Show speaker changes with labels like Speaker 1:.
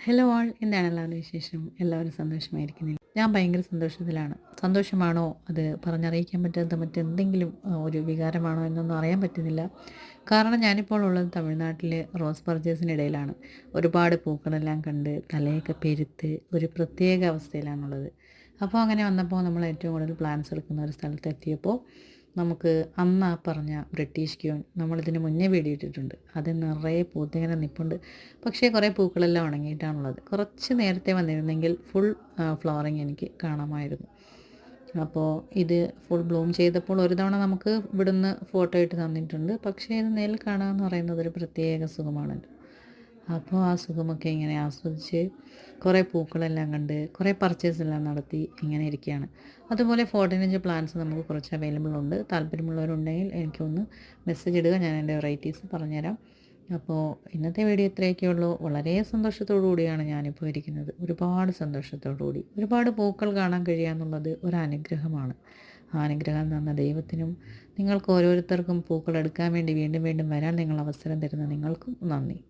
Speaker 1: Hello all, എന്താണ് എല്ലാവരുടെ വിശേഷം? എല്ലാവരും സന്തോഷമായിരിക്കുന്നില്ല. ഞാൻ ഭയങ്കര സന്തോഷത്തിലാണ്. സന്തോഷമാണോ, അത് പറഞ്ഞറിയിക്കാൻ പറ്റാത്ത മറ്റെന്തെങ്കിലും ഒരു വികാരമാണോ എന്നൊന്നും അറിയാൻ പറ്റുന്നില്ല. കാരണം ഞാനിപ്പോൾ ഉള്ളത് തമിഴ്നാട്ടിലെ റോസ് പർച്ചേസിനിടയിലാണ്. ഒരുപാട് പൂക്കളെല്ലാം കണ്ട് തലയൊക്കെ പെരുത്ത് ഒരു പ്രത്യേക അവസ്ഥയിലാണുള്ളത്. അപ്പോൾ അങ്ങനെ വന്നപ്പോൾ നമ്മൾ ഏറ്റവും കൂടുതൽ പ്ലാൻസ് എടുക്കുന്ന ഒരു സ്ഥലത്തെത്തിയപ്പോൾ നമുക്ക് അന്ന് ആ പറഞ്ഞ ബ്രിട്ടീഷ് ക്യൂൻ നമ്മളിതിന് മുന്നേ വീഡിയോ അത് നിറയെ പൂത്തിങ്ങനെ നിൽപ്പുണ്ട്. പക്ഷേ കുറേ പൂക്കളെല്ലാം ഉണങ്ങിയിട്ടാണുള്ളത്. കുറച്ച് നേരത്തെ വന്നിരുന്നെങ്കിൽ ഫുൾ ഫ്ലവറിങ് എനിക്ക് കാണാമായിരുന്നു. അപ്പോൾ ഇത് ഫുൾ ബ്ലൂം ചെയ്തപ്പോൾ ഒരു തവണ നമുക്ക് ഇവിടുന്ന് ഫോട്ടോ ഇട്ട് തന്നിട്ടുണ്ട്. പക്ഷേ ഇത് നേരിൽ കാണുക എന്ന് പറയുന്നത് ഒരു പ്രത്യേക സുഖമാണല്ലോ. അപ്പോൾ ആ സുഖമൊക്കെ ഇങ്ങനെ ആസ്വദിച്ച് കുറേ പൂക്കളെല്ലാം കണ്ട് കുറേ പർച്ചേസെല്ലാം നടത്തി ഇങ്ങനെ ഇരിക്കുകയാണ്. അതുപോലെ 14 പ്ലാൻസ് നമുക്ക് കുറച്ച് അവൈലബിൾ ഉണ്ട്. താല്പര്യമുള്ളവരുണ്ടെങ്കിൽ എനിക്കൊന്ന് മെസ്സേജ് ഇടുക, ഞാൻ എൻ്റെ വെറൈറ്റീസ് പറഞ്ഞുതരാം. അപ്പോൾ ഇന്നത്തെ വീഡിയോ ഇത്രയൊക്കെ ഉള്ളൂ. വളരെ സന്തോഷത്തോടു കൂടിയാണ് ഞാനിപ്പോൾ ഇരിക്കുന്നത്. ഒരുപാട് സന്തോഷത്തോടു കൂടി ഒരുപാട് പൂക്കൾ കാണാൻ കഴിയുക എന്നുള്ളത് ഒരു അനുഗ്രഹമാണ്. ആ അനുഗ്രഹം തന്ന ദൈവത്തിനും നിങ്ങൾക്ക് ഓരോരുത്തർക്കും പൂക്കൾ എടുക്കാൻ വേണ്ടി വീണ്ടും വീണ്ടും വരാൻ നിങ്ങൾ അവസരം തരുന്ന നിങ്ങൾക്കും നന്ദി.